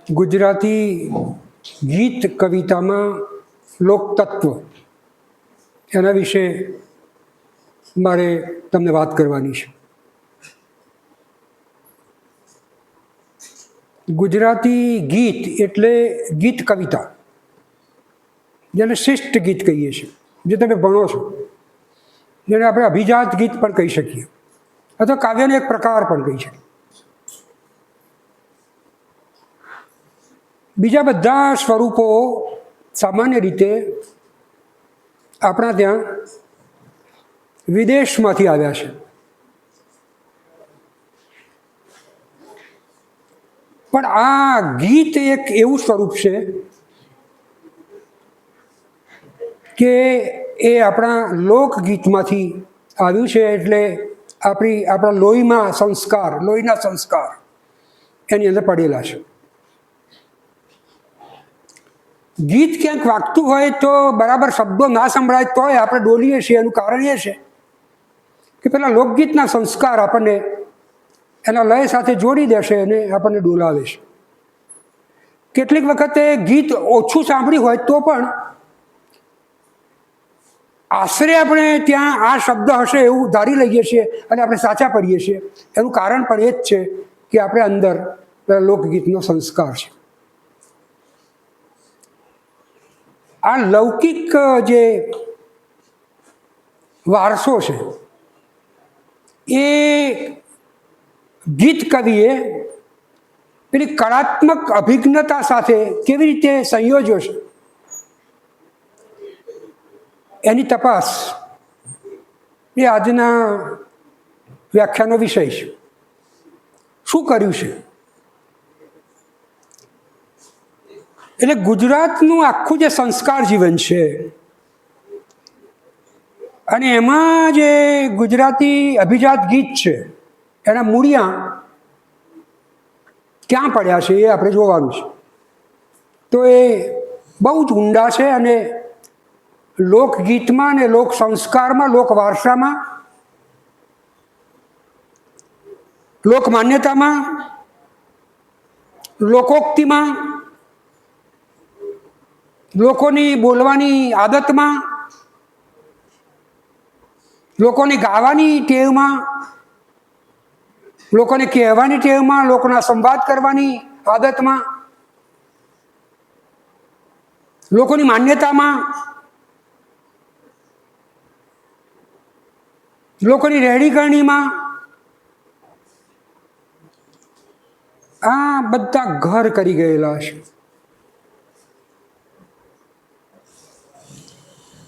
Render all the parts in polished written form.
ગુજરાતી ગીત કવિતામાં લોકતત્વ એના વિશે મારે તમને વાત કરવાની છે. ગુજરાતી ગીત એટલે ગીત કવિતા, જેને શિષ્ટ ગીત કહીએ છીએ, જે તમે ભણો છો, જેને આપણે અભિજાત ગીત પણ કહી શકીએ અથવા કાવ્યનો એક પ્રકાર પણ કહી શકીએ. બીજા બધા સ્વરૂપો સામાન્ય રીતે આપણા ત્યાં વિદેશમાંથી આવ્યા છે, પણ આ ગીત એક એવું સ્વરૂપ છે કે એ આપણા લોકગીતમાંથી આવ્યું છે. એટલે આપણા લોહીના સંસ્કાર એની અંદર પડેલા છે. ગીત ક્યાંક વાગતું હોય તો બરાબર શબ્દો ના સંભળાય તોય આપણે ડોલીએ છીએ. એનું કારણ એ છે કે પેલા લોકગીતના સંસ્કાર આપણને એના લય સાથે જોડી દેશે અને આપણને ડોલાવે છે. કેટલીક વખતે ગીત ઓછું સાંભળ્યું હોય તો પણ આશરે આપણે ત્યાં આ શબ્દ હશે એવું ધારી લઈએ છીએ અને આપણે સાચા પડીએ છીએ. એનું કારણ પણ એ જ છે કે આપણે અંદર લોકગીતનો સંસ્કાર છે. આ લૌકિક જે વારસો છે એ ગીત કવિએ પેલી કળાત્મક અભિજ્ઞતા સાથે કેવી રીતે સંયોજ્યો છે એની તપાસ એ આજના વ્યાખ્યાનો વિષય છે. શું કર્યું છે? એટલે ગુજરાતનું આખું જે સંસ્કાર જીવન છે અને એમાં જે ગુજરાતી અભિજાત ગીત છે એના મૂળિયા ક્યાં પડ્યા છે એ આપણે જોવાનું છે. તો એ બહુ જ ઊંડા છે અને લોકગીતમાં ને લોક સંસ્કારમાં, લોક વારસામાં, લોક માન્યતામાં, લોકોક્તિમાં, લોકોની બોલવાની આદતમાં, લોકોની ગાવાની ટેવમાં, લોકોને કહેવાની ટેવમાં, લોકોના સંવાદ કરવાની આદતમાં, લોકોની માન્યતામાં, લોકોની રહેણીકરણીમાં, આ બધા ઘર કરી ગયેલા છે.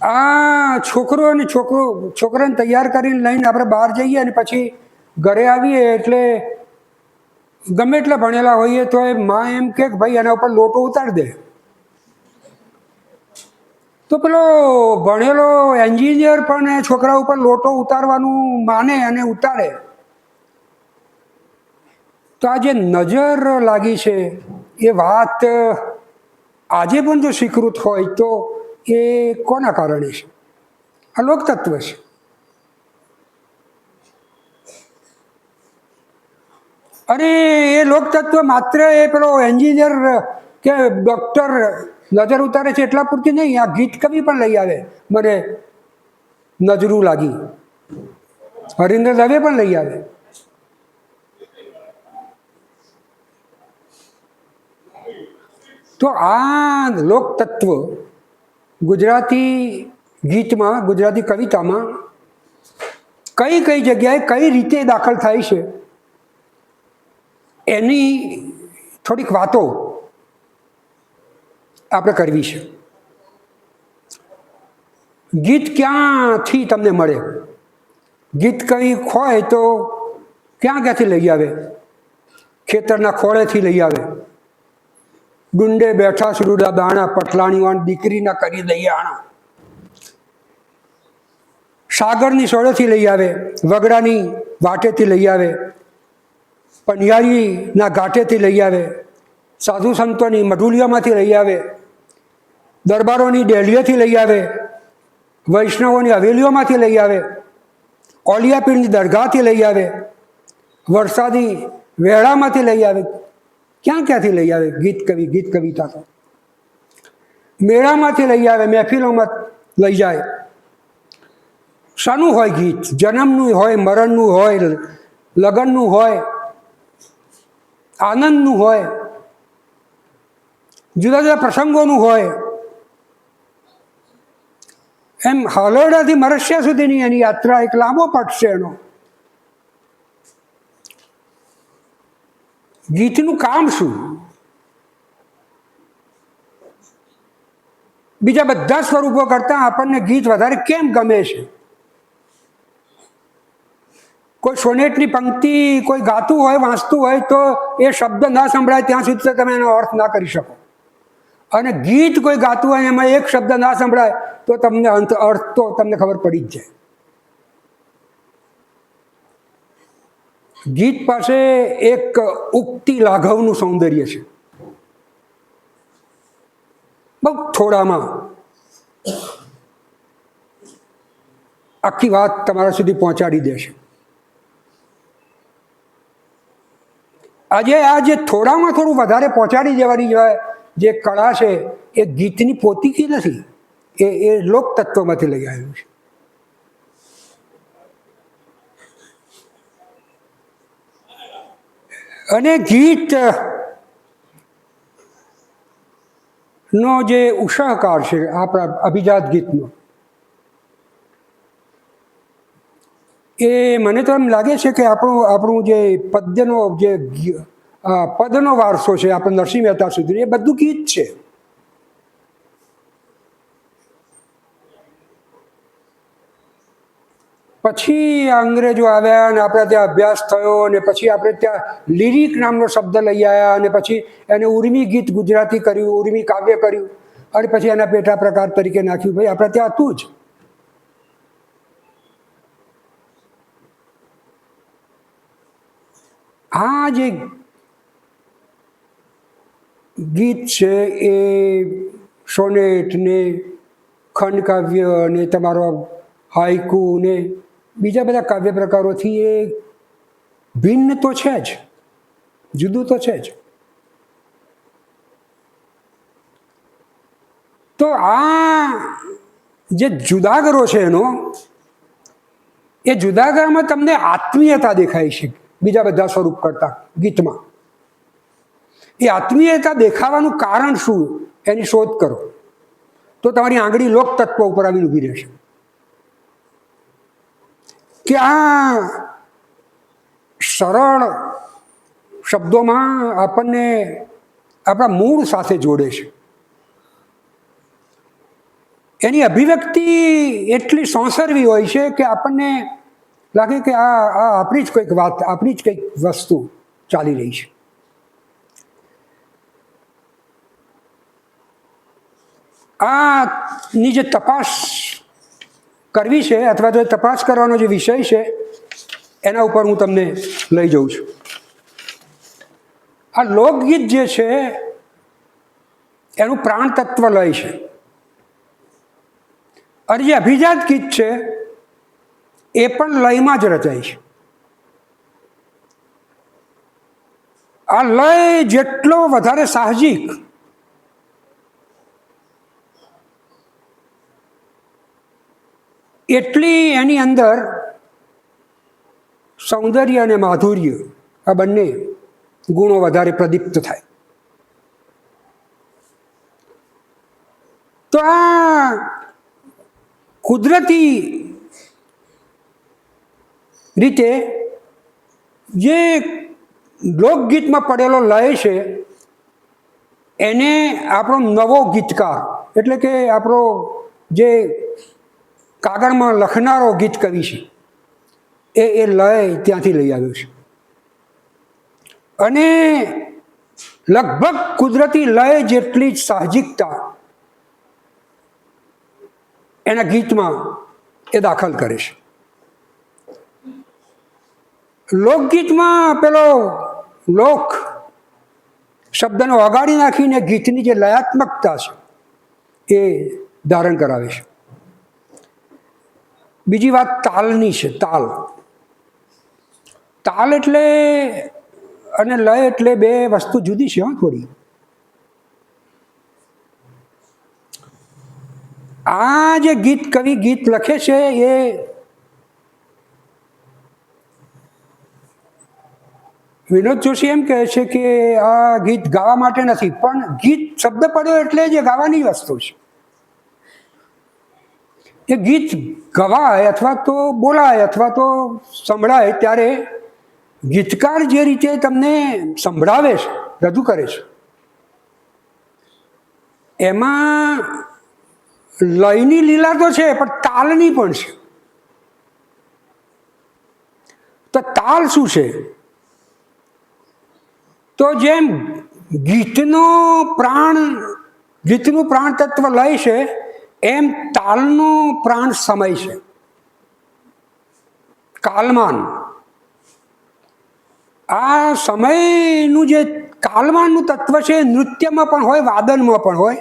આ છોકરાને તૈયાર કરીને લઈને આપણે બહાર જઈએ અને પછી ઘરે આવીએ એટલે ગમે એટલા ભણેલા હોઈએ તો એ માં એમ કે ભાઈ એના ઉપર લોટો ઉતારી દે. તો પેલો ભણેલો એન્જિનિયર પણ છોકરા ઉપર લોટો ઉતારવાનું માને અને ઉતારે. તો આ જે નજર લાગી છે એ વાત આજે પણ જો સ્વીકૃત હોય તો એ કોના કારણે છે? આ લોકતત્વ છે. અને એ લોકતત્વ માત્ર એ પેલો એન્જિનિયર કે ડૉક્ટર નજર ઉતારે છે એટલા પૂરતી નહીં, આ ગીત કવિ પણ લઈ આવે. મને નજરું લાગી, હરીન્દ્ર દવે પણ લઈ આવે. તો આ લોકતત્વ ગુજરાતી ગીતમાં, ગુજરાતી કવિતામાં કઈ કઈ જગ્યાએ કઈ રીતે દાખલ થાય છે એની થોડીક વાતો આપણે કરવી છે. ગીત ક્યાંથી તમને મળે? ગીત કવિ હોય તો ક્યાંથી લઈ આવે? ખેતરના ખોળેથી લઈ આવે. ડુંડે બેઠા સુરુડા દાણા, પટલાણી વાણ દીકરીના કરી દઈએ આણા. સાગરની સોળેથી લઈ આવે, વગડાની વાટેથી લઈ આવે, પનિયારીના ઘાટેથી લઈ આવે, સાધુ સંતોની મઢુલિયામાંથી લઈ આવે, દરબારોની ડેલીઓથી લઈ આવે, વૈષ્ણવોની હવેલીઓમાંથી લઈ આવે, ઓલિયા પીરની દરગાહથી લઈ આવે, વરસાદી વેળામાંથી લઈ આવે, ક્યાંથી લઈ આવે ગીત કવિતા તો મેળામાંથી લઈ આવે, મહેફિલોમાં લઈ જાય. શાનું હોય ગીત? જન્મનું હોય, મરણનું હોય, લગ્નનું હોય, આનંદનું હોય, જુદા જુદા પ્રસંગોનું હોય. એમ હાલોડાથી મરસ્યા સુધીની એની યાત્રા એક લાંબો પટ છે એનો. ગીતનું કામ શું? બીજા બધા સ્વરૂપો કરતાં આપણને ગીત વધારે કેમ ગમે છે? કોઈ સોનેટની પંક્તિ કોઈ ગાતું હોય, વાંચતું હોય તો એ શબ્દ ના સંભળાય ત્યાં સુધી તમે એનો અર્થ ના કરી શકો. અને ગીત કોઈ ગાતું હોય એમાં એક શબ્દ ના સંભળાય તો તમને અર્થ તો તમને ખબર પડી જ જાય. ગીત પાસે એક ઉક્તિ લાઘવનું સૌંદર્ય છે. બહુ થોડામાં આખી વાત તમારા સુધી પહોંચાડી દેશે. આજે આ જે થોડામાં થોડું વધારે પહોંચાડી દેવાની જે કળા છે એ ગીતની પોતીકી નથી, એ લોકતત્વમાંથી લઈ આવ્યું છે. અને ગીત નો જે ઉત્સાહકાર છે આપણા અભિજાત ગીતનો, એ મને તો એમ લાગે છે કે આપણું જે પદ્યનો જે પદનો વારસો છે આપણે નરસિંહ મહેતા સુધી, એ બધું ગીત છે. પછી અંગ્રેજો આવ્યા અને આપણે ત્યાં અભ્યાસ થયો અને પછી આપણે ત્યાં લિરિક નામનો શબ્દ લઈ આવ્યા અને પછી એને ઉર્મી ગીત ગુજરાતી કર્યું, ઉર્મી કાવ્ય કર્યું અને પછી એના પેટા પ્રકાર તરીકે નાખ્યું. ભાઈ આપણે ત્યાં હતું જ. આ જે ગીત છે એ સોનેટ ને ખંડ કાવ્ય ને તમારો હાઈકુ ને બીજા બધા કાવ્ય પ્રકારોથી એ ભિન્ન તો છે જ, જુદું તો છે જ. તો આ જે જુદાગરો છે એનો, એ જુદાગરમાં તમને આત્મીયતા દેખાય છે બીજા બધા સ્વરૂપ કરતા ગીતમાં. એ આત્મીયતા દેખાવાનું કારણ શું એની શોધ કરો તો તમારી આંગળી લોકતત્વ ઉપર આવીને ઊભી રહેશે. કે આ સરળ શબ્દોમાં આપણને આપણા મૂળ સાથે જોડે છે. એની અભિવ્યક્તિ એટલી સોંસરવી હોય છે કે આપણને લાગે કે આ આપણી જ કંઈક વાત, આપણી જ કંઈક વસ્તુ ચાલી રહી છે. આની જે તપાસ કરવી છે અથવા તો તપાસ કરવાનો જે વિષય છે એના ઉપર હું તમને લઈ જઉં છું. આ લોકગીત જે છે એનું પ્રાણ તત્વ લય છે. અને જે અભિજાત ગીત છે એ પણ લયમાં જ રચાય છે. આ લય જેટલો વધારે સાહજિક એટલી એની અંદર સૌંદર્ય અને માધુર્ય આ બંને ગુણો વધારે પ્રદીપ્ત થાય. તો આ કુદરતી રીતે જે લોકગીતમાં પડેલો લય છે એને આપણો નવો ગીતકાર એટલે કે આપણો જે કાગળમાં લખનારો ગીત કવિ છે એ લય ત્યાંથી લઈ આવ્યો છે. અને લગભગ કુદરતી લય જેટલી જ સાહજિકતા એના ગીતમાં એ દાખલ કરે છે. લોકગીતમાં પેલો લોક શબ્દનો અગાડી નાખીને ગીતની જે લયાત્મકતા છે એ ધારણ કરાવે છે. બીજી વાત તાલની છે. તાલ એટલે અને લય એટલે બે વસ્તુ જુદી છે થોડી. આ જે કવિ ગીત લખે છે એ વિનોદ જોશી એમ કહે છે કે આ ગીત ગાવા માટે નથી, પણ ગીત શબ્દ પડ્યો એટલે જે ગાવાની વસ્તુ છે. એ ગીત ગવાય અથવા તો બોલાય અથવા તો સંભળાય ત્યારે ગીતકાર જે રીતે તમને સંભળાવે છે, રજૂ કરે છે, એમાં લયની લીલા તો છે પણ તાલની પણ છે. તો તાલ શું છે? તો જેમ ગીતનું પ્રાણ તત્વ લય છે, એમ તાલનો પ્રાણ સમય છે, કાલમાન. આ સમયનું જે કાલમાનનું તત્વ છે નૃત્યમાં પણ હોય, વાદનમાં પણ હોય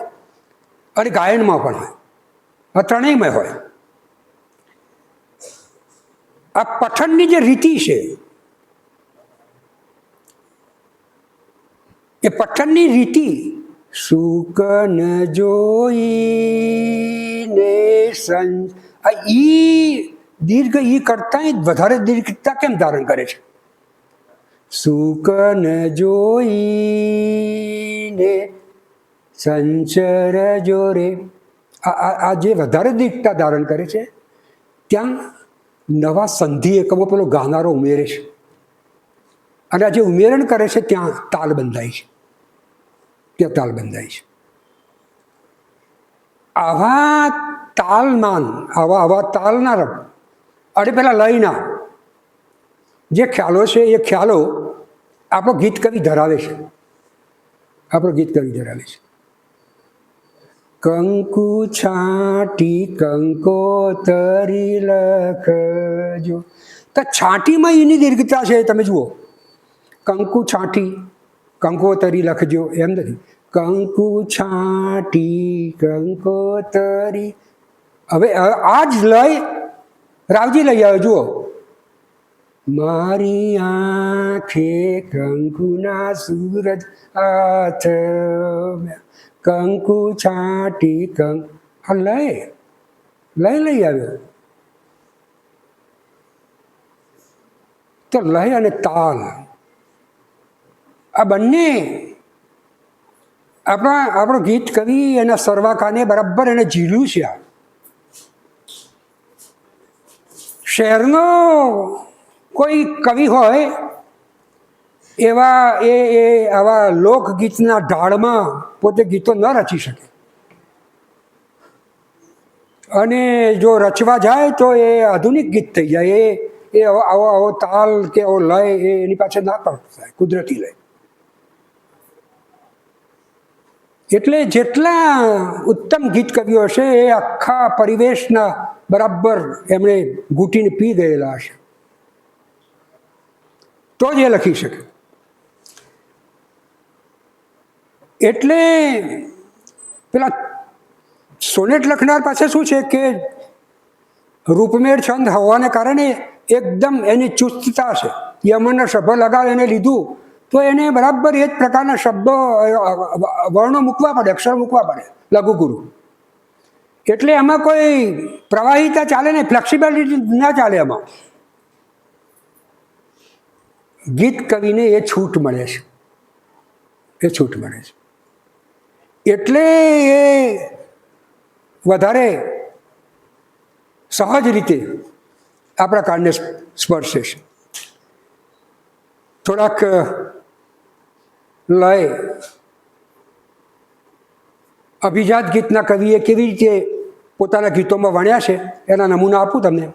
અને ગાયનમાં પણ હોય, આ ત્રણેયમાં હોય. આ પઠનની જે રીતિ છે, એ પઠનની રીતિ સુકન જોઈને આ ઈ દીર્ઘ ઈ કરતા વધારે દીર્ઘતા કેમ ધારણ કરે છે? સુકન જોઈને સંચર જોરે, આ જે વધારે દીર્ઘતા ધારણ કરે છે ત્યાં નવા સંધિ એકમો પેલો ગાનારો ઉમેરે છે, અને આ જે ઉમેરણ કરે છે ત્યાં તાલ બંધાય છે, ત્યાં તાલ બંધાય છે. આવા તાલમાન, આવા તાલના અને પેલા લયના જે ખ્યાલો છે એ ખ્યાલો આપણો ગીત કવિ ધરાવે છે, આપણો ગીત કવિ ધરાવે છે. કંકુ છાંટી કંકોતરી લખજો, તો છાંટીમાં એની દીર્ઘતા છે, તમે જુઓ. કંકુ છાંટી કંકોતરી લખજો એમ નથી, કંકુ છાંટી કંકોતરી. હવે આ જ લય રાવજી લઈ આવ્યો, જુઓ. મારી આંખે કંકુના સૂરજ હાથ, કંકુ છાંટી આ લય લઈ આવ્યો. તો લય અને તાલ આ બંને આપણો ગીત કવિ એના સર્વાકાને બરાબર એને ઝીલ્યું છે. આ શહેરનો કોઈ કવિ હોય આવા લોકગીતના ઢાળમાં પોતે ગીતો ન રચી શકે, અને જો રચવા જાય તો એ આધુનિક ગીત થઈ જાય. એ આવો તાલ કે આવો લય એની પાછળ ના પડતો થાય, કુદરતી લય. એટલે જેટલા ઉત્તમ ગીત કવિઓ હશે એ આખા પરિવેશના બરાબર એમણે ઘૂંટીને પી ગયેલા હશે, તો જ એ લખી શકે. એટલે પેલા સોનેટ લખનાર પાસે શું છે કે રૂપમેળ છંદ હોવાને કારણે એકદમ એની ચુસ્તતા છે. યમનનો શબ્દ લગાડ એને લીધું તો એને બરાબર એ જ પ્રકારના શબ્દો વર્ણો મૂકવા પડે, અક્ષર મૂકવા પડે, લઘુગુરુ. એટલે એમાં કોઈ પ્રવાહિતા ચાલે નહીં, ફ્લેક્સિબિલિટી ના ચાલે એમાં. ગીત કવિને એ છૂટ મળે છે, એ છૂટ મળે છે. એટલે એ વધારે સહજ રીતે આપણા કાળને સ્પર્શે છે. થોડાક લય અભિજાત ગીતના કવિએ કેવી રીતે પોતાના ગીતોમાં વણ્યા છે એના નમૂના આપું તમને.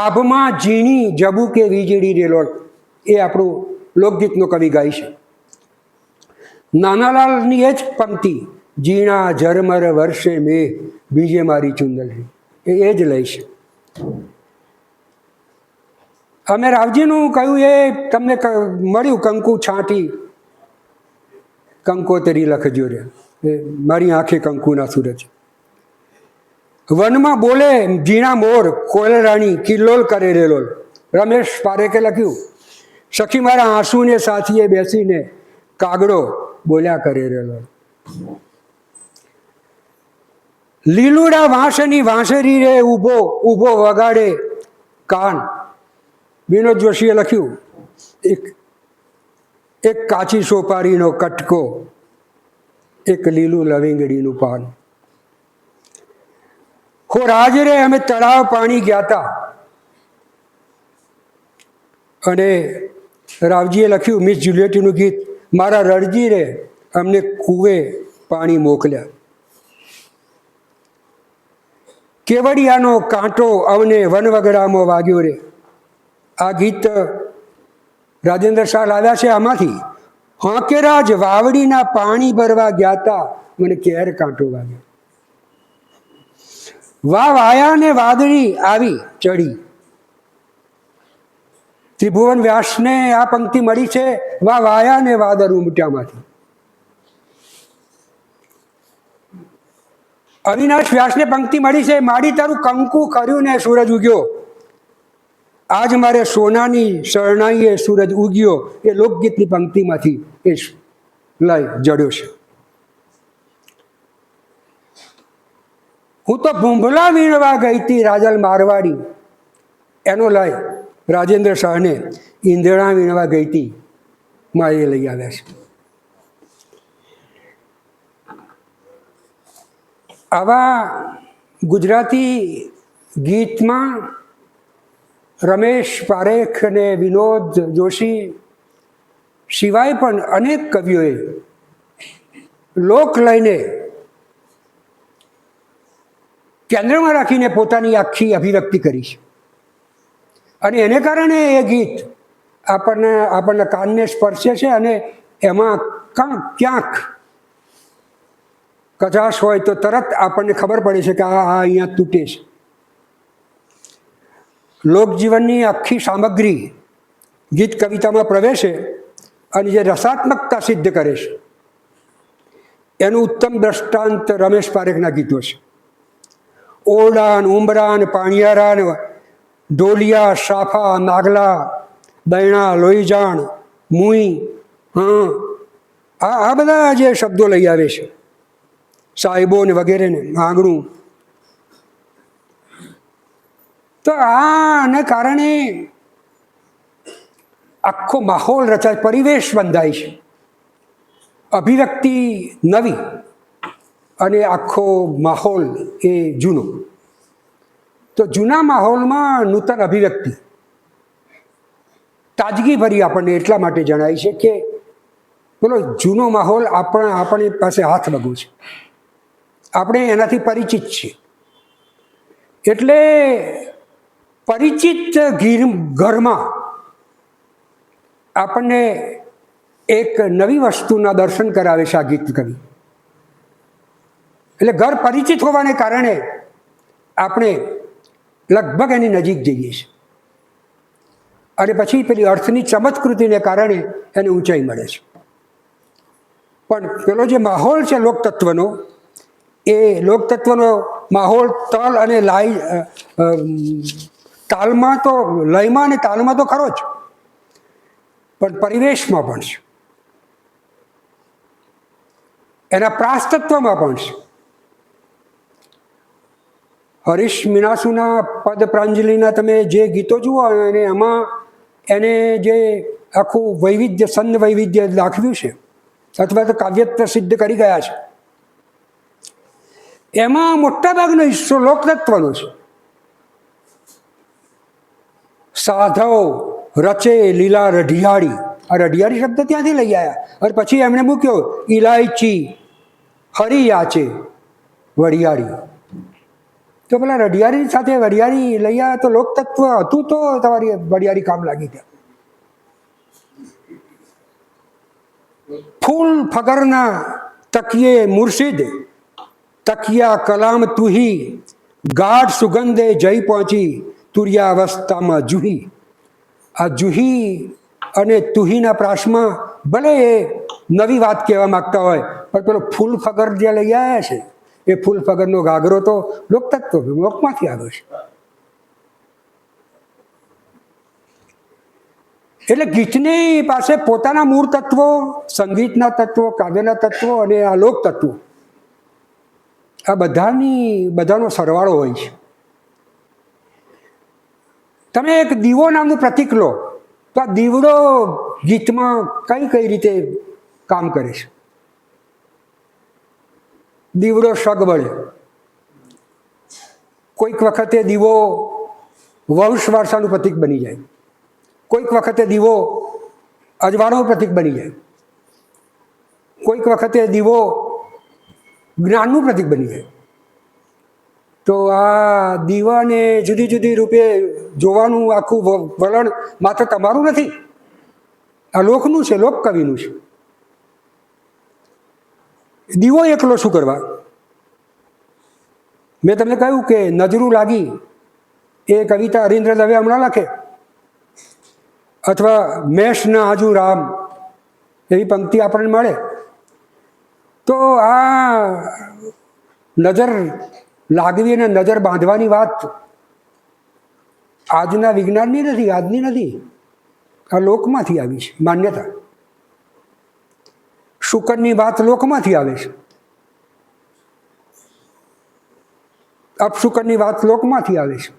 આભમાં ઝીણી જબુ કે વીજળી રેલોલ, એ આપણું લોકગીતનો કવિ ગાય છે. નાનાલાલની એ જ પંક્તિ, ઝીણા ઝરમર વર્ષે મેં બીજે મારી ચુંદડી, એ જ લઈ છે. અમે રાવજીનું કહ્યું એ તમને મળ્યું, કંકુ છાંટી કંકોતરી લખજો રે, મારી આંખે કંકુના સૂરજ. વનમાં બોલે ઝીણા મોર કોયલરાણી, કિલ્લોલ કરે રેલોલ. રમેશ પારેખે લખ્યું, સખી મારા આંસુને સાથીએ બેસીને કાગડો બોલ્યા કરે રેલો. લીલુડા વાંસની વાંસરી રે ઊભો ઊભો વગાડે કાન. વિનોદ જોશીએ લખ્યું, એક કાચી સોપારીનો કટકો, એક લીલું લવિંગડીનું પાન. હો રાજરે અમે તળાવ પાણી ગયા હતા. અને રાવજીએ લખ્યું મિસ જુલિયટનું ગીત, મારા રણજી રે અમને કૂવે પાણી મોકલ્યા. કેવડિયાનો કાંટો અમને વનવગડામાં વાગ્યો રે. આ ગીત રાજેન્દ્ર શાહ લાવ્યા છે આમાંથી. હાંકેરાજ વાવડીના પાણી ભરવા ગયા હતા, મને કેર કાંટો વાગ્યો. વાવ આયા ને વાદળી આવી ચડી. ત્રિભુવન વ્યાસને આ પંક્તિ મળી છે વાવ આયા ને વાદળ ઉમટ્યામાંથી. અવિનાશ વ્યાસને પંક્તિ મળી છે માડી તારું કંકુ કર્યું ને સૂરજ ઉગ્યો. આજ મારે સોનાની શરણાઈએ સૂરજ ઉગ્યો, એ લોકગીતની પંક્તિમાંથી એ લય જડ્યો છે. હું તો ભૂંભલા વીણવા ગઈ હતી રાજલ મારવાડી, એનો લય રાજેન્દ્ર શાહને ઈંધણા વીણવા ગઈ હતી માં એ લઈ આવ્યા છે. આવા ગુજરાતી ગીતમાં રમેશ પારેખ અને વિનોદ જોશી સિવાય પણ અનેક કવિઓએ લોક લયને કેન્દ્રમાં રાખીને પોતાની આખી અભિવ્યક્તિ કરી છે. અને એને કારણે એ ગીત આપણને કાનને સ્પર્શે છે. અને એમાં ક્યાંક કચાશ હોય તો તરત આપણને ખબર પડે છે કે આ અહીંયા તૂટે છે. લોકજીવનની આખી સામગ્રી ગીત કવિતામાં પ્રવેશે અને જે રસાત્મકતા સિદ્ધ કરે છે એનું ઉત્તમ દ્રષ્ટાંત રમેશ પારેખના ગીતો છે. ઓરડાન ઉંબરાન પાણિયારાન ઢોલિયા સાફા નાગલા દૈણા લોહીજાણ મુઈ, આ બધા જે શબ્દો લઈ આવે છે, સાહેબો ને વગેરેને આંગણું, તો આને કારણે આખો માહોલ રચાય, પરિવેશ બંધાય છે, અભિવ્યક્તિ નવી અને આખો માહોલ એ જૂનો. તો જૂના માહોલમાં નૂતન અભિવ્યક્તિ તાજગીભરી આપણને એટલા માટે જણાય છે કે પેલો જૂનો માહોલ આપણી પાસે હાથ લગો છે, આપણે એનાથી પરિચિત છીએ. એટલે પરિચિત ઘરમાં આપણને એક નવી વસ્તુના દર્શન કરાવે છે આ ગીત કવિ. એટલે ઘર પરિચિત હોવાને કારણે આપણે લગભગ એની નજીક જઈએ છીએ અને પછી પેલી અર્થની ચમત્કૃતિને કારણે એને ઊંચાઈ મળે છે. પણ પેલો જે માહોલ છે લોકતત્વનો, એ લોકતત્વનો માહોલ તલ અને તાલમાં તો લયમાં અને તાલમાં તો ખરો જ, પણ પરિવેશમાં પણ છે, એના પ્રાસતત્વમાં પણ છે. હરીશ મીનાસુના પદ પ્રાંજલિના તમે જે ગીતો જુઓ અને એમાં એને જે આખું વૈવિધ્ય છંદ વૈવિધ્ય દાખવ્યું છે અથવા તો કાવ્યત્વ સિદ્ધ કરી ગયા છે, એમાં મોટાભાગનો હિસ્સો લોકતત્વનો છે. સાધવ રચે લીલા રઢિયાળી, આ રઢિયાળી શબ્દ ત્યાંથી લઈ આવ્યા અને પછી એમણે મૂક્યો ઇલાયચી હરી આચે વડિયાળી. તો પેલા રઢિયાળી સાથે વડિયાળી લઈ આવ્યા તો લોકતત્વ હતું તો તમારી વડિયાળી કામ લાગી ગયા. ફૂલ ફગરના તકિયે મુર્શિદ તકિયા કલામ તુહી, ગાઢ સુગંધે જઈ પહોંચી તુરિયા અવસ્થામાં જુહી. આ જુહી અને તુહીના પ્રાસમાં ભલે એ નવી વાત કહેવા માગતા હોય, પણ પેલો ફૂલ ફગર જે લઈ આવ્યા છે એ ફૂલ ફગરનો ગાગરો તો લોકતત્વ લોકમાંથી આવ્યો છે. એટલે ગીતની પાસે પોતાના મૂળ તત્વો, સંગીતના તત્વો, કાવ્યના તત્વો અને આ લોક તત્વો, આ બધાનો સરવાળો હોય છે. તમે એક દીવો નામનું પ્રતીક લો તો આ દીવડો ગીતમાં કઈ રીતે કામ કરે છે. દીવડો સગવડ, કોઈક વખતે દીવો વંશ વારસાનું પ્રતીક બની જાય, કોઈક વખતે દીવો અજવાળાનું પ્રતીક બની જાય, કોઈક વખતે દીવો જ્ઞાનનું પ્રતીક બની જાય. તો આ દીવાને જુદી જુદી રૂપે જોવાનું આખું વલણ માત્ર તમારું નથી, આ લોકનું છે, લોક કવિનું છે. દીવો એકલો શું કરવા? મેં તમને કહ્યું કે નજરું લાગી એ કવિતા હરીન્દ્ર દવે હમણાં લખે, અથવા મેષ ના આજુ રામ એવી પંક્તિ આપણને મળે. તો આ નજર લાગવી અને નજર બાંધવાની વાત આજના વિજ્ઞાનની નથી, આજની નથી, આ લોકમાંથી આવી છે માન્યતા. શુકરની વાત લોકમાંથી આવે છે, અપશુકરની વાત લોકમાંથી આવે છે.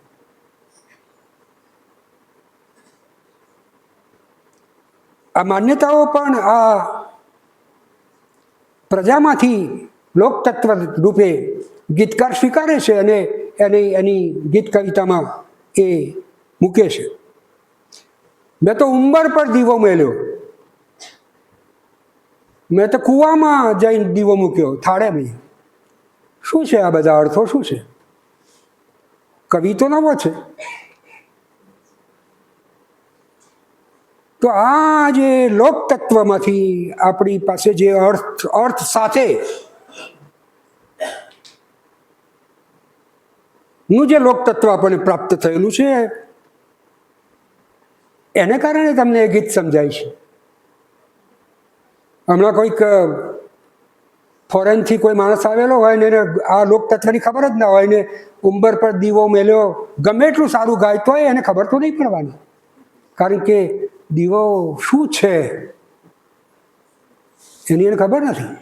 આ માન્યતાઓ પણ આ પ્રજામાંથી લોકતત્વ રૂપે ગીતકાર સ્વીકારે છે અને એની ગીત કવિતામાં એ મૂકે છે. મેં તો ઉંબર પર દીવો મેલ્યો, મેં તો કૂવામાં જઈને દીવો મૂક્યો થાળે ભાઈ. શું છે આ બધા અર્થો? શું છે? કવિ તો નવો છે. તો આ જે લોકતત્વમાંથી આપણી પાસે જે અર્થ સાથે નું જે લોકતત્વ આપણને પ્રાપ્ત થયેલું છે એને કારણે તમને એ ગીત સમજાય છે. હમણાં કોઈક ફોરેનથી કોઈ માણસ આવેલો હોય ને એને આ લોકતત્વની ખબર જ ના હોય ને ઉંબર પર દીવો મેલ્યો ગમે એટલું સારું ગાય તોય એને ખબર તો નહીં પડવાની, કારણ કે દીવો શું છે એની એને ખબર નથી.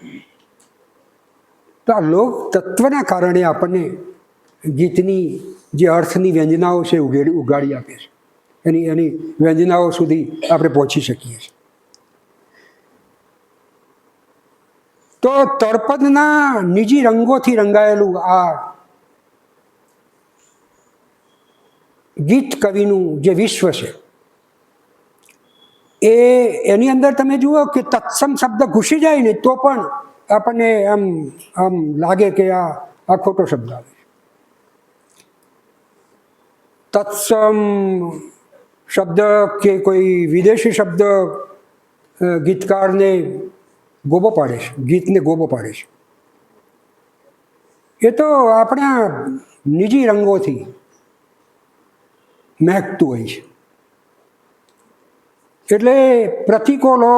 તો આ લોકતત્વના કારણે આપણને ગીતની જે અર્થની વ્યંજનાઓ છે ઉગાડી આપે છે, એની વ્યંજનાઓ સુધી આપણે પહોંચી શકીએ છીએ. તો તળપદના નિજી રંગોથી રંગાયેલું આ ગીત કવિનું જે વિશ્વ છે એની અંદર તમે જુઓ કે તત્સમ શબ્દ ઘૂસી જાય ને તો પણ આપણને આમ લાગે કે આ ખોટો શબ્દ આવે. તત્સમ શબ્દ કે કોઈ વિદેશી શબ્દ ગીતકારને ગોબો પાડે છે, ગીતને ગોબો પાડે છે. એ તો આપણા નિજી રંગોથી મહેકતું હોય છે. એટલે પ્રતીકો લો,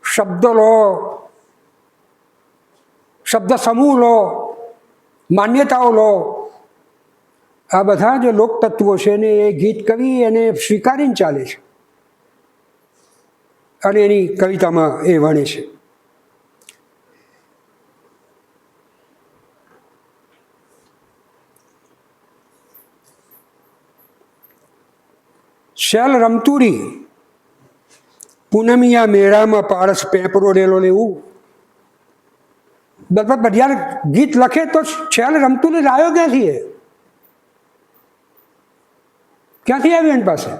શબ્દ લો, શબ્દ સમૂહ લો, માન્યતાઓ લો, આ બધા જે લોકતત્વો છે ને એ ગીત કવિ એને સ્વીકારીને ચાલે છે અને એની કવિતામાં એ વણે છે. શેલ રમતુરી પૂનમિયા મેળામાં પારસ પેપરો ડેલો લેવું, બધા ગીત લખે તો શેલ રમતુરી લાયો ક્યાંથી? ક્યાંથી આવ્યું એની પાસે?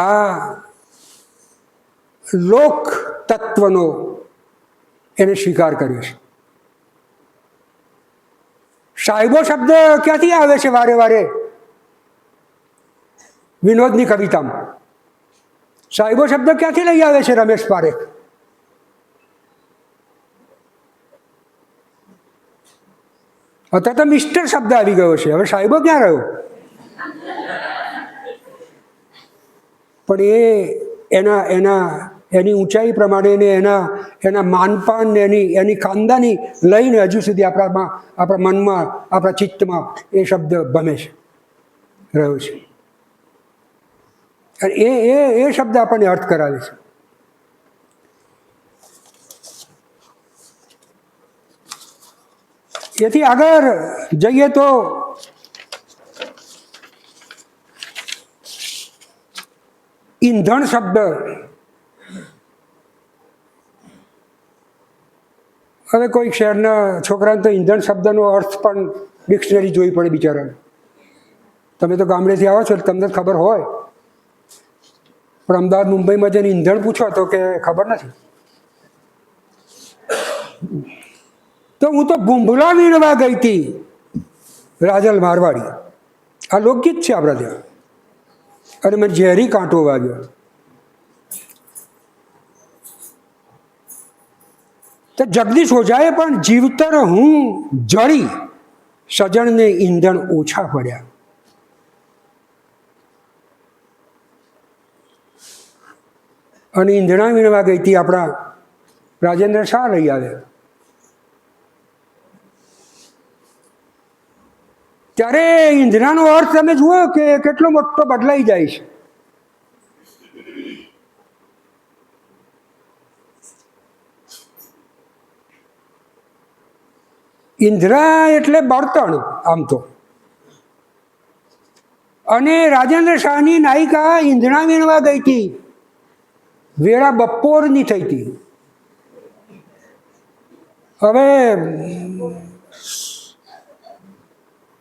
આ લોક તત્વનો એને સ્વીકાર કર્યો છે. સાહેબો શબ્દ ક્યાંથી આવે છે વારે વારે વિનોદની કવિતામાં? સાહેબો શબ્દ ક્યાંથી લઈ આવે છે રમેશ પારેખ? અત્યારે તો મિસ્ટર શબ્દ આવી ગયો છે, હવે સાહેબો ક્યાં રહ્યો? પણ એની ઊંચાઈ પ્રમાણે ને એના માનપાન ને એની ખાનદાની લઈને હજુ સુધી આપણા મનમાં, આપણા ચિત્તમાં એ શબ્દ ભમે છે, રહ્યો છે. અને એ શબ્દ આપણને અર્થ કરાવે છે. એથી આગળ જઈએ તો ઈંધણ શબ્દ, હવે કોઈ શહેરના છોકરાને તો ઈંધણ શબ્દનો અર્થ પણ ડિક્શનરી જોવી પડે બિચારાને. તમે તો ગામડેથી આવો છો તમને ખબર હોય, પણ અમદાવાદ મુંબઈમાં જઈને ઈંધણ પૂછો તો કે ખબર નથી. તો હું તો ભૂંભલા વીણવા ગઈ હતી રાજલ મારવાડી, આ લોકગીત છે આપણા ત્યાં, અને મને ઝેરી કાંટો વાગ્યો. તો જગદીશ ઓઝાએ પણ જીવતર હું જળી સજણને ઈંધણ ઓછા પડ્યા. અને ઈંધણા વીણવા ગઈ હતી આપણા રાજેન્દ્ર શાહ લઈ આવ્યા. ત્યારે ઈંધણાનો અર્થ તમે જુઓ કે કેટલો મોટો બદલાઈ જાય છે. ઈંધણા એટલે બળતણ આમ તો. અને રાજેન્દ્ર શાહની નાયિકા ઈંધણા વીણવા ગઈ હતી, વેળા બપોરની થઈ હતી. હવે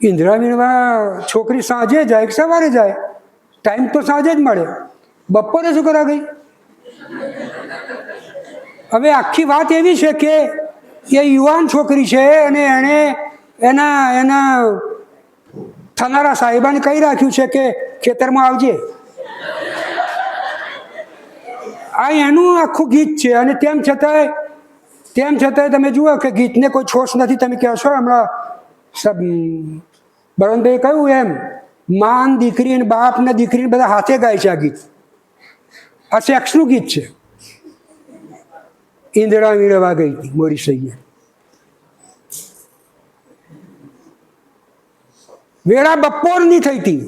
ઈંધણા વીણવા છોકરી સાંજે જાય કે સવારે જાય, ટાઈમ તો સાંજે જ મળે, બપોરે શું કરવા ગઈ? હવે આખી વાત એવી છે કે એ યુવાન છોકરી છે અને એણે એના થનારા સાહેબાને કહી રાખ્યું છે કે ખેતરમાં આવજે. આ એનું આખું ગીત છે. અને તેમ છતાંય તમે જુઓ કે ગીતને કોઈ છોશ નથી. તમે કહેશો હમણાં બળવંતભાઈએ કહ્યું એમ, માન દીકરી ને બાપ ને દીકરી બધા હાથે ગાય છે આ ગીત. આ સેક્સનું ગીત છે. ઈંધણા વીણવા ગઈ હતી મોરીસૈયે, વેળા બપોરની થઈ હતી.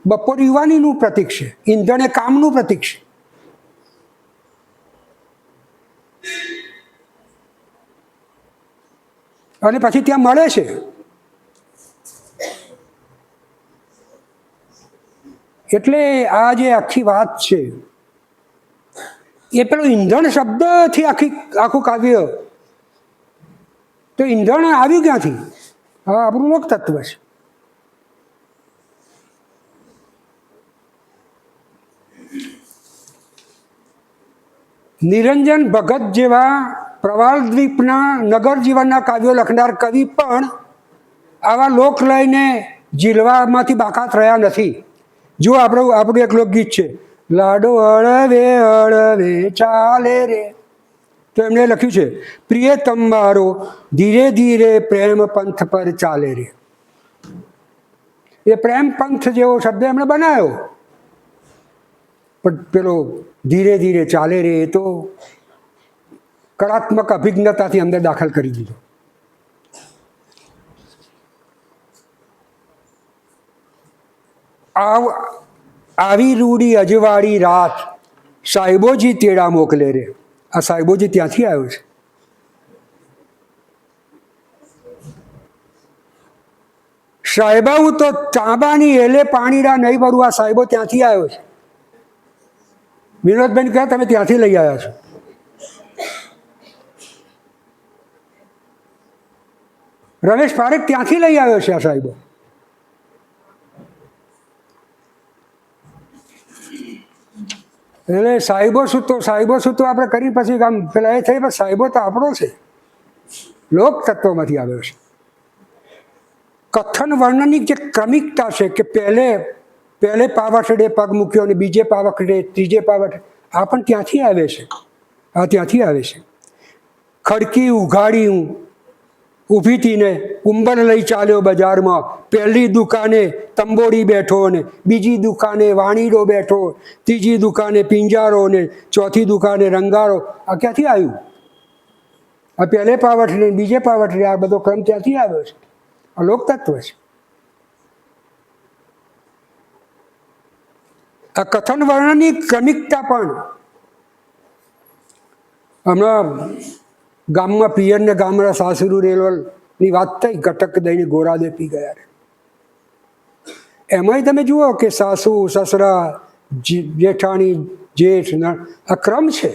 બપોર યુવાનીનું પ્રતીક છે, ઈંધણ એ કામનું પ્રતીક છે. અને પછી ત્યાં મળે છે. એટલે આ જે આખી વાત છે એ પેલો ઈંધણ શબ્દથી આખું કાવ્ય. તો ઈંધણ આવ્યું ક્યાંથી? હા, આપણું લોક તત્વ છે. નિરંજન ભગત જેવા પ્રવાલ દ્વીપના નગર જીવનના કાવ્યો લખનાર કવિ પણ આવા લોક લઈને ઝીલવામાંથી બાકાત રહ્યા નથી. જો આપણું એક લોકગીત છે, લાડો અળવે અળવે ચાલે રે, તો એમણે લખ્યું છે, પ્રિયતમ મારો ધીરે ધીરે પ્રેમ પંથ પર ચાલે રે. એ પ્રેમ પંથ જેવો શબ્દ એમણે બનાવ્યો, પણ પેલો ધીરે ધીરે ચાલે રે એ તો કળાત્મક અભિજ્ઞતાથી અંદર દાખલ કરી દીધો. આવી રૂડી અજવાળી રાત સાહેબોજી તેડા મોકલે રે. આ સાહેબોજી ત્યાંથી આવ્યો છે. સાહેબા હું તો ચાંબાની એલે પાણીડા નહીં ભરું, આ સાહેબો ત્યાંથી આવ્યો છે. વિનોદભાઈ કહે તમે ત્યાંથી લઈ આવ્યા છો. રમેશ પારેખ ત્યાંથી લઈ આવ્યો છે આ સાહેબો. એટલે સાહેબો સૂતો આપણે કરી પછી આમ પેલા એ થઈ, પણ સાહેબો તો આપણો છે, લોક તત્વમાંથી આવ્યો છે. કથન વર્ણનની જે ક્રમિકતા છે કે પહેલે પાવઠડે પગ મૂક્યો અને બીજે પાવઠડે ત્રીજે પાવઠડે, આ પણ ત્યાંથી આવે છે. આ ત્યાંથી આવે છે. ખડકી ઊભી થઈને કુંભર લઈ ચાલ્યો બજારમાં, પહેલી દુકાને તંબોડી બેઠો ને બીજી દુકાને વાણીડો બેઠો, ત્રીજી દુકાને પિંજારો ને ચોથી દુકાને રંગારો. આ ક્યાંથી આવ્યું? આ પહેલે પાવઠરી બીજે પાવઠરી, આ બધો ક્રમ ત્યાંથી આવ્યો છે. આ લોકતત્વ છે. આ કથન વર્ણનની ક્રમિકતા પણ હમણાં ગામમાં પિયર ને ગામડા સાસરુ રેલની વાત થઈ, ગટક દઈને ગોરા દે પી ગયા. એમાંય તમે જુઓ કે સાસુ સસરા જેઠાણી જેઠ આ ક્રમ છે.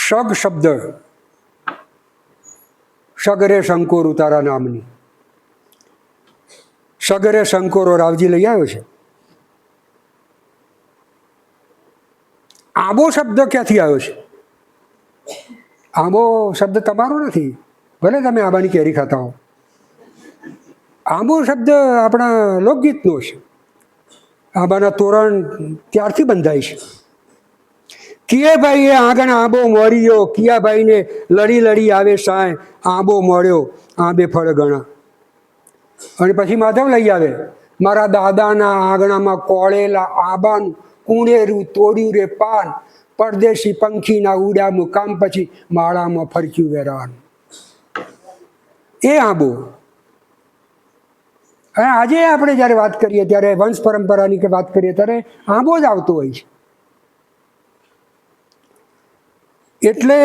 શગ શબ્દ, શગરે શંકોર તારા નામની, શગરે શંકોરો રાવજી લઈ આવ્યો છે. આંબો શબ્દ ક્યાંથી આવ્યો છે? આંબો શબ્દ તમારો નથી, ભલે તમે આંબાની કેરી ખાતા હો. આંબો શબ્દ આપણા લોકગીતનો છે. આંબાના તોરણ ત્યારથી બંધાય છે. કિયાભાઈએ આંગણ આંબો મોર્યો, કિયાભાઈને લડી લડી આવે સાય, આંબો મોર્યો આંબે ફળ ગણા. અને પછી માધવ લઈ આવે, મારા દાદાના આંગણામાં કોળેલા આંબાનું કુણેરું તોડ્યું રે પાન, પરદેશી પંખીના ઉડ્યા મુકામ પછી માળામાં ફરક્યું વેરાન. એ આંબો. અને આજે આપણે જ્યારે વાત કરીએ ત્યારે વંશ પરંપરાની કે વાત કરીએ ત્યારે આંબો જ આવતો હોય છે. એટલે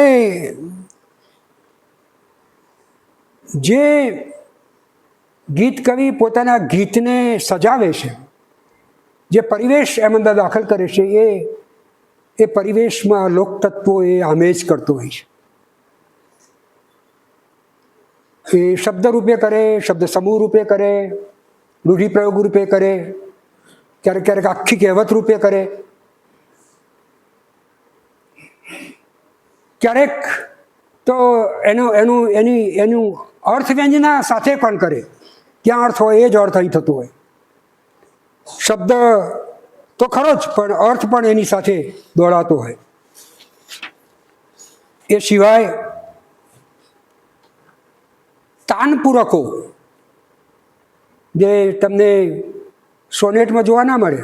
જે ગીત કવિ પોતાના ગીતને સજાવે છે, જે પરિવેશ એમ અંદર દાખલ કરે છે, એ પરિવેશમાં લોકતત્વો એ આમેજ કરતો હોય છે. એ શબ્દ રૂપે કરે, શબ્દ સમૂહ રૂપે કરે, રૂઢિપ્રયોગ રૂપે કરે, ક્યારેક ક્યારેક આખી કહેવત રૂપે કરે, ક્યારેક તો એનું અર્થવ્યંજના સાથે પણ કરે. ક્યાં અર્થ હોય એ જ અર્થ અહીં થતો હોય. શબ્દ તો ખરો જ, પણ અર્થ પણ એની સાથે દોડાતો હોય. એ સિવાય તાનપૂરકો જે તમને સોનેટમાં જોવા ના મળે.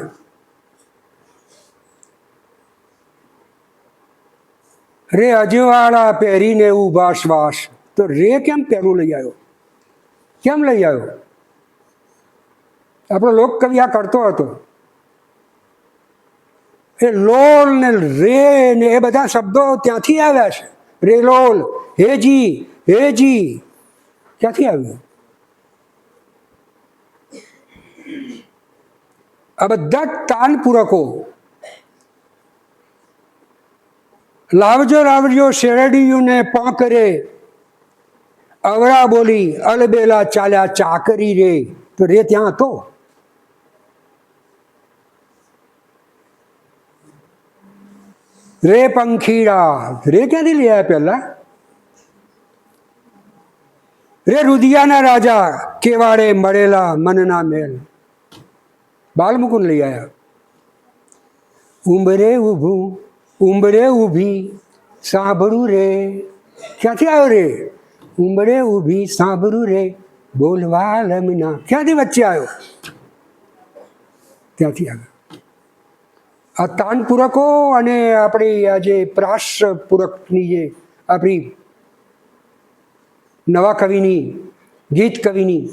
રે અજવાળા પહેરીને ઊભા શ્વાસ, તો રે કેમ પહેરું લઈ આવ્યો? કેમ લઈ આવ્યો? આપણો લોકકવિ આ કરતો હતો. એ લોલ ને રે ને એ બધા શબ્દો ત્યાંથી આવ્યા છે. રેલોલ, હેજી, હેજી ક્યાંથી આવ્યું? આ બધા તાનપૂરકો. લાવજો લાવજો શેરડીયું ને પાંકરે, અવળા બોલી અલબેલા ચાલ્યા ચાકરી રે. તો રે ત્યાં હતો. રે પંખીડા, રે ક્યાંથી લઈ આવ્યા પહેલા? રે રુધિયાના રાજા કેવાડે મળેલા મનના મેલ, બાલમુકુંદ લઈ આવ્યા. ઉંબરે ઊભું ઉંબરે ઊભી સાંભળું રે, ક્યાંથી આવ્યો રે? ઉંબરે ઊભી સાંભળું રે બોલવા લમના, ક્યાંથી વચ્ચે આવ્યો? ત્યાંથી આવ્યો. આ તાનપૂરકો અને આપણી આ જે પ્રાસ પૂરકની જે આપણી નવા કવિની, ગીત કવિની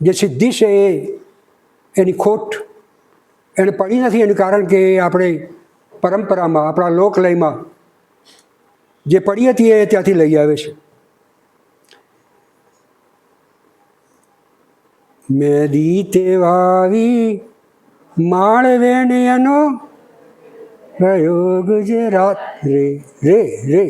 જે સિદ્ધિ છે એની ખોટ એને પડી નથી. એનું કારણ કે આપણે પરંપરામાં, આપણા લોકલયમાં જે પડી હતી એ ત્યાંથી લઈ આવે છે. મેદી તે વાવી માળવેણ એનો પ્રયોગ જે રાત રે રે રે.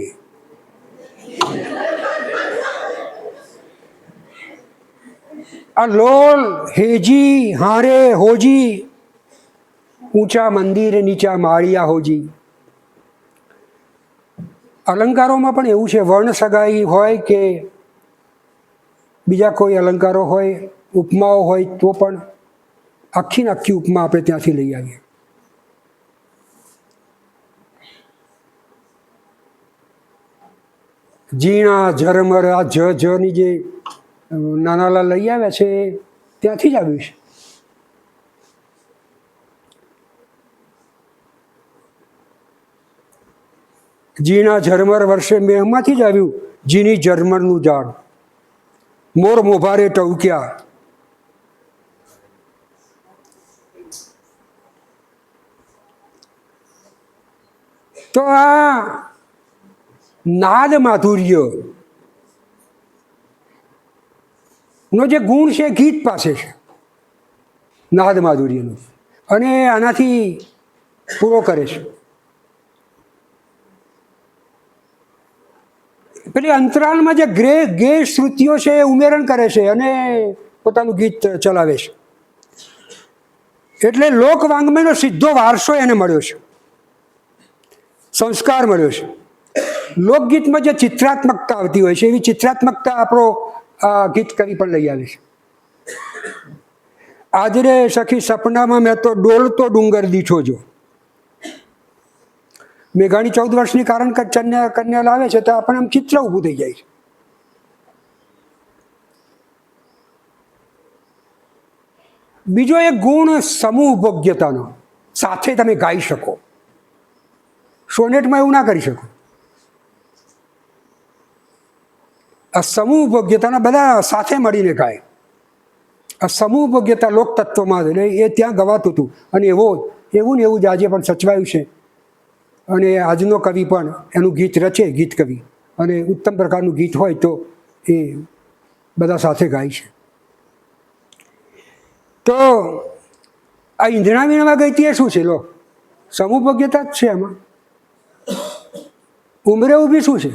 આ લોલ, હેજી, હારે, હોજી, ઊંચા મંદિર નીચા માળિયા હોજી. અલંકારોમાં પણ એવું છે. વર્ણ સગાઈ હોય કે બીજા કોઈ અલંકારો હોય, ઉપમાઓ હોય, તો પણ આખી ને આખી ઉપમા આપણે ત્યાંથી લઈ આવીએ. ઝીણા ઝરમર, આ જની જે નાનાલા લઈ આવ્યા છે ત્યાંથી જ આવ્યું છે. ઝીણા ઝરમર વર્ષે મેહમાંથી જ આવ્યું ઝીણી ઝરમરનું ઝાડ, મોર મોભારે ટવક્યા. તો આ નાદ માધુર્ય નો જે ગુણ છે ગીત પાસે છે, નાદ માધુર્યનો, અને આનાથી પૂરો કરે છે. પેલી અંતરાલમાં જે ગે શ્રુતિઓ છે એ ઉમેરણ કરે છે અને પોતાનું ગીત ચલાવે છે. એટલે લોક વાંગ્મયનો સીધો વારસો એને મળ્યો છે, સંસ્કાર મળ્યો છે. લોકગીતમાં જે ચિત્રાત્મકતા આવતી હોય છે એવી ચિત્રાત્મકતા આપણો આ ગીત કવિ પણ લઈ આવે છે. આજરે સખી સપનામાં મેં તો ડોલતો ડુંગર દીઠો જો. મેઘાણી 14 વર્ષની કારણ કન્યા લાવે છે તો આપણે આમ ચિત્ર ઊભું થઈ જાય છે. બીજો એક ગુણ સમૂહ ભોગ્યતાનો, સાથે તમે ગાઈ શકો. સોનેટમાં એવું ના કરી શકો. આ સમૂહ ભોગ્યતાના બધા સાથે મળીને ગાય. આ સમૂહ ભોગ્યતા લોકતત્વમાં એ ત્યાં ગવાતું હતું અને એવું ને એવું જ આજે પણ સચવાયું છે. અને આજનો કવિ પણ એનું ગીત રચે, ગીત કવિ, અને ઉત્તમ પ્રકારનું ગીત હોય તો એ બધા સાથે ગાય છે. તો આ ઈંધણા વીણવા ગઈ હતી એ શું છે? લો, સમૂહ ભોગ્યતા જ છે એમાં. ઉમરે ઊભી શું છે?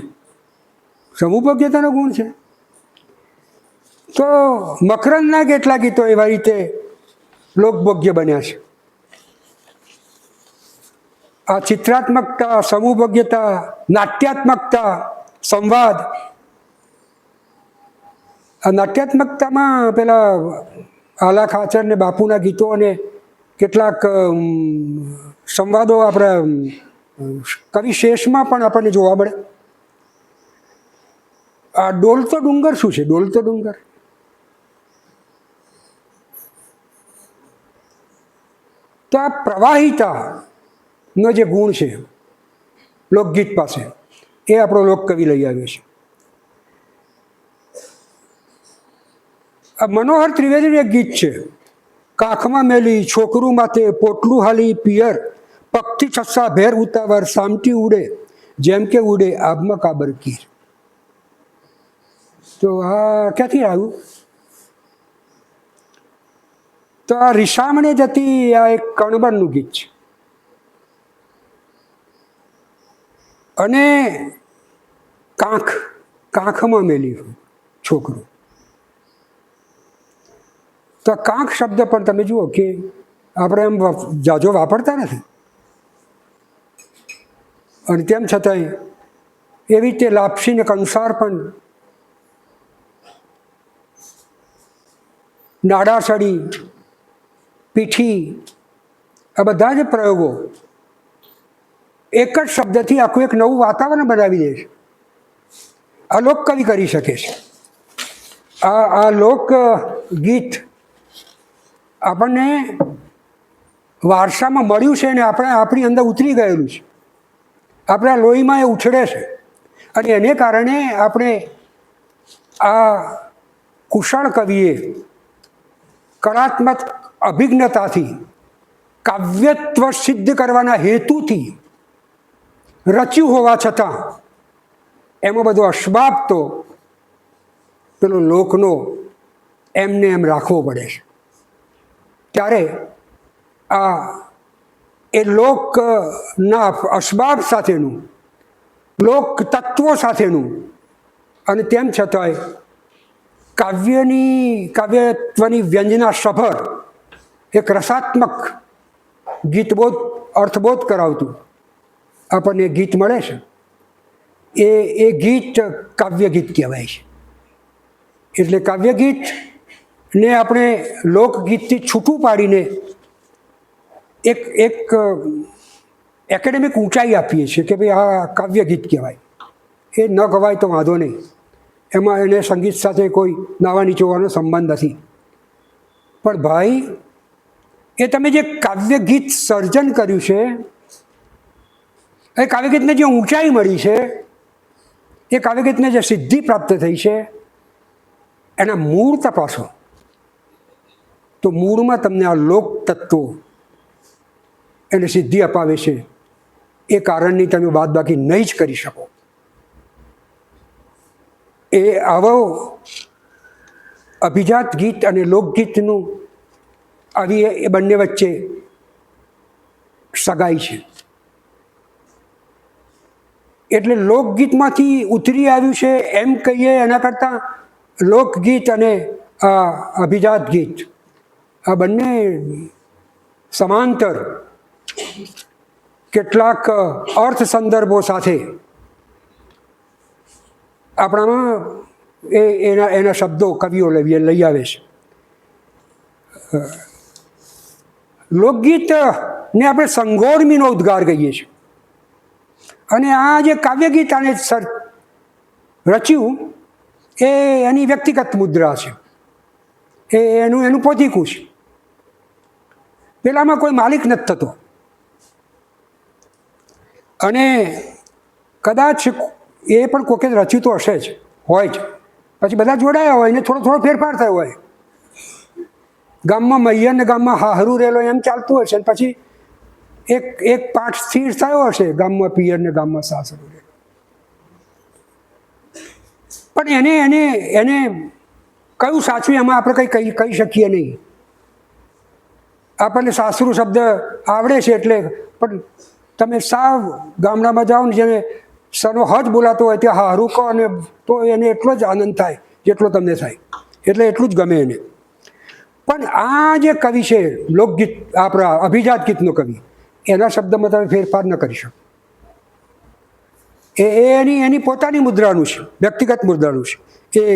સમૂહ ભોગ્યતાનો ગુણ છે. તો મકરંદના કેટલા ગીતો એવા રીતે લોકભોગ્ય બન્યા છે. આ ચિત્રાત્મકતા, સમૂહ ભોગ્યતા, નાટ્યાત્મકતા, સંવાદ. આ નાટ્યાત્મકતામાં પેલા આલા ખાચર ને બાપુના ગીતો અને કેટલાક સંવાદો આપણા કવિ શેષમાં પણ આપણને જોવા મળે. આ ડોલતો ડુંગર શું છે? ડોલતો ડુંગર તો આ પ્રવાહિતાનો જે ગુણ છે લોકગીત પાસે, એ આપણો લોકકવિ લઈ આવ્યો છે. આ મનોહર ત્રિવેદીનું એક ગીત છે, કાખમાં મેલી છોકરું માથે પોટલું હાલી પિયર, પગથી છસ્સા ભેર ઉતાવર, સામટી ઉડે જેમ કે ઉડે આબમાં કાબર કીર. તો આ ક્યાંથી આવ્યું? તો આ રીસામણે જતી આ એક કણબરનું ગીત છે. અને કાંખમાં મેલી છોકરું. તો કાંખ શબ્દ પણ તમે જુઓ કે આપણે એમ જાજો વાપરતા નથી, અને તેમ છતાંય એવી રીતે લાપસી ને કંસાર પણ, નાડાસડી, પીઠી, આ બધા જ પ્રયોગો એક જ શબ્દથી આખું એક નવું વાતાવરણ બનાવી દે છે. આ લોકકવિ કરી શકે છે. આ લોક ગીત આપણને વારસામાં મળ્યું છે અને આપણી અંદર ઉતરી ગયેલું છે. આપણા લોહીમાં એ ઉછળે છે અને એને કારણે આપણે આ કુશળ કવિએ કળાત્મક અભિજ્ઞતાથી, કાવ્યત્વ સિદ્ધ કરવાના હેતુથી રચ્યું હોવા છતાં એમાં બધો અસબાબ તો પેલો લોકનો એમને એમ રાખવો પડે છે. ત્યારે આ એ લોકના અસબાબ સાથેનું, લોક તત્વો સાથેનું, અને તેમ છતાંય કાવ્યત્વની વ્યંજના સભર એક રસાત્મક ગીતબોધ, અર્થબોધ કરાવતું આપણને ગીત મળે છે. એ ગીત કાવ્ય ગીત કહેવાય છે. એટલે કાવ્ય ગીત ને આપણે લોકગીતથી છૂટું પાડીને એક એક એકેડેમિક ઊંચાઈ આપીએ છીએ કે ભાઈ આ કાવ્ય ગીત કહેવાય. એ ન ગવાય તો વાંધો નહીં, એમાં એને સંગીત સાથે કોઈ નાવા નીચોવાનો સંબંધ નથી. પણ ભાઈ એ તમે જે કાવ્ય ગીત સર્જન કર્યું છે, એ કાવ્ય ગીતને જે ઊંચાઈ મળી છે, એ કાવ્ય ગીતને જે સિદ્ધિ પ્રાપ્ત થઈ છે, એના મૂળ તપાસો તો મૂળમાં તમને આ લોક તત્વો એને સિદ્ધિ અપાવે છે. એ કારણની તમે બાદબાકી નહીં જ કરી શકો. એ આવો અભિજાત ગીત અને લોકગીતનું આવી એ બંને વચ્ચે સગાઈ છે. એટલે લોકગીતમાંથી ઉતરી આવ્યું છે એમ કહીએ એના કરતાં લોકગીત અને આ અભિજાત ગીત આ બંને સમાંતર કેટલાક અર્થ સંદર્ભો સાથે આપણામાં એના શબ્દો કવિઓ લઈ આવે છે. લોકગીતને આપણે સંગોળમીનો ઉદ્ગાર કહીએ છીએ. અને આ જે કાવ્ય ગીત આને રચ્યું એ એની વ્યક્તિગત મુદ્રા છે, એનું પોતીકું છે. પેલામાં કોઈ માલિક નથી થતો, અને કદાચ એ પણ કોકે રચ્યું તો હશે જ, હોય જ. પછી બધા જોડાયા હોય ને થોડો ફેરફાર થયો હોય. ગામમાં મૈયર ને ગામમાં હાહરું રહેલો એમ ચાલતું હશે, ને પછી એક પાઠ સ્થિર થયો હશે, ગામમાં પિયર ને ગામમાં સાસરું રહેલો. પણ એને કયું સાચું એમાં આપણે કંઈ કહી શકીએ નહીં. આપણને સાસરું શબ્દ આવડે છે એટલે, પણ તમે સાવ ગામડામાં જાઓ ને જેને સનો હજ બોલાતો હોય ત્યાં હારું કહો અને તો એને એટલો જ આનંદ થાય જેટલો તમને થાય, એટલે એટલું જ ગમે એને. પણ આ જે કવિ છે લોકગીત, આપણા અભિજાત ગીતનો કવિ, એના શબ્દમાં તમે ફેરફાર ન કરી શકો. એની પોતાની મુદ્રાનું છે, વ્યક્તિગત મુદ્રાનું છે.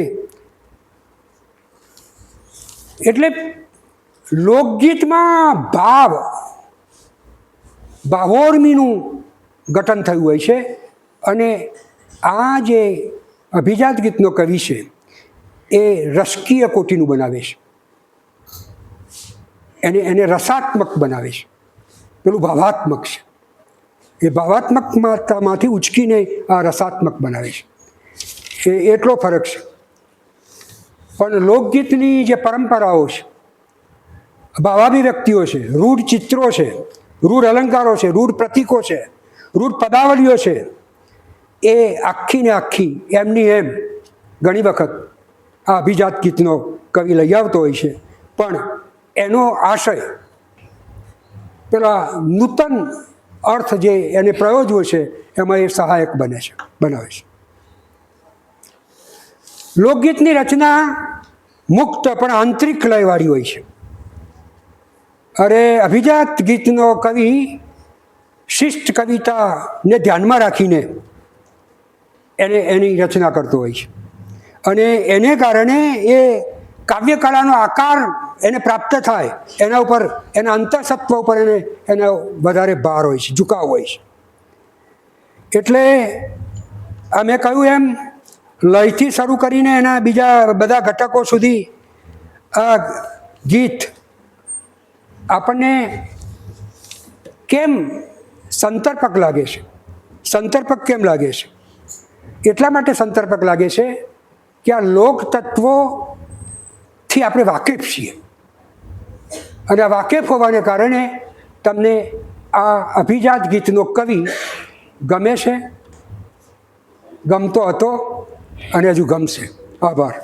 એટલે લોકગીતમાં ભાવોર્મીનું ગઠન થયું હોય છે, અને આ જે અભિજાત ગીતનો કવિ છે એ રસકીય કોટીનું બનાવે છે, એને રસાત્મક બનાવે છે. પેલું ભાવાત્મક છે, એ ભાવાત્મકતામાંથી ઉચકીને આ રસાત્મક બનાવે છે. એટલો ફરક છે. પણ લોકગીતની જે પરંપરાઓ છે, ભાવાભિવ્યક્તિઓ છે, રૂઢ ચિત્રો છે, રૂઢ અલંકારો છે, રૂઢ પ્રતીકો છે, રૂઢ પદાવલીઓ છે, એ આખી ને આખી એમની એમ ઘણી વખત આ અભિજાત ગીતનો કવિ લઈ આવતો હોય છે. પણ એનો આશય પેલા નૂતન અર્થ જે એને પ્રયોજવો છે એમાં એ સહાયક બનાવે છે. લોકગીતની રચના મુક્ત પણ આંતરિક લયવાળી હોય છે. અરે અભિજાત ગીતનો કવિ શિષ્ટ કવિતાને ધ્યાનમાં રાખીને એની રચના કરતો હોય છે, અને એને કારણે એ કાવ્યકળાનો આકાર એને પ્રાપ્ત થાય, એના ઉપર, એના અંતરસત્વ ઉપર એનો વધારે ભાર હોય છે, ઝુકાવ હોય છે. એટલે મેં કહ્યું એમ લયથી શરૂ કરીને એના બીજા બધા ઘટકો સુધી આ ગીત આપણને કેમ સંતર્પક લાગે છે. સંતર્પક કેમ લાગે છે? એટલા માટે સંતર્પક લાગે છે કે આ લોક તત્વોથી આપણે વાકેફ છીએ, અને આ વાકેફ હોવાને કારણે તમને આ અભિજાત ગીતનો કવિ ગમે છે, ગમતો હતો અને હજુ ગમશે. આભાર.